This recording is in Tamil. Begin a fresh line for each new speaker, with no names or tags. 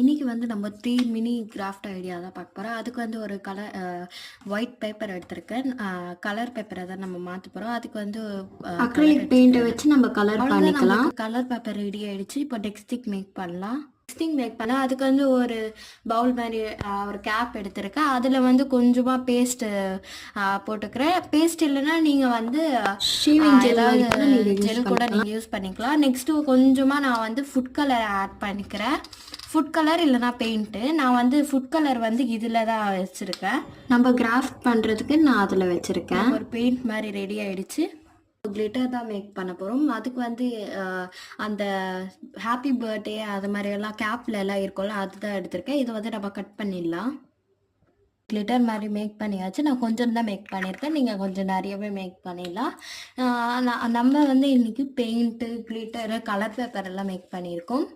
இன்னைக்கு வந்து நம்ம 3 மினி கிராஃப்ட் ஐடியா தான் பார்க்க போகிறோம். அதுக்கு வந்து ஒரு ஒயிட் பேப்பர் எடுத்திருக்கேன். கலர் பேப்பரை தான் நம்ம மாற்ற போகிறோம். அதுக்கு வந்து
அக்ரிலிக் பெயிண்டை வச்சு நம்ம கலர் பண்ணிக்கலாம்.
கலர் பேப்பர் ரெடி ஆயிடுச்சு. இப்போ டெக்ஸ்டிக் மேக் பண்ணலாம். அதுக்கு வந்து ஒரு பவுல் மாதிரி ஒரு கேப் எடுத்திருக்கேன். அதில் வந்து கொஞ்சமாக பேஸ்ட்டு போட்டுக்கிறேன். பேஸ்ட் இல்லைன்னா நீங்கள் வந்து ஜெல் கூட நீங்கள் யூஸ் பண்ணிக்கலாம். நெக்ஸ்ட்டு கொஞ்சமாக நான் வந்து ஃபுட் கலர் ஆட் பண்ணிக்கிறேன். ஃபுட் கலர் இல்லைனா பெயிண்ட்டு. நான் வந்து ஃபுட் கலர் வந்து இதில் தான் வச்சுருக்கேன்.
நம்ம கிராஃப்ட் பண்ணுறதுக்கு நான் அதில் வச்சுருக்கேன்.
ஒரு பெயிண்ட் மாதிரி ரெடி ஆகிடுச்சு. கிளிட்டர் தான் மேக் பண்ண போகிறோம். அதுக்கு வந்து அந்த ஹாப்பி பர்த்டே அது மாதிரியெல்லாம் கேப்பில் எல்லாம் இருக்கும்ல, அதுதான் எடுத்திருக்கேன். இதை வந்து நம்ம கட் பண்ணிடலாம். கிளிட்டர் மாதிரி மேக் பண்ணியாச்சு. நான் கொஞ்சம் தான் மேக் பண்ணியிருக்கேன். நீங்கள் கொஞ்சம் நிறையவே மேக் பண்ணிடலாம். நம்ம வந்து இன்றைக்கி பெயிண்ட்டு, கிளிட்டரு, கலர் பேப்பர் எல்லாம் மேக் பண்ணியிருக்கோம்.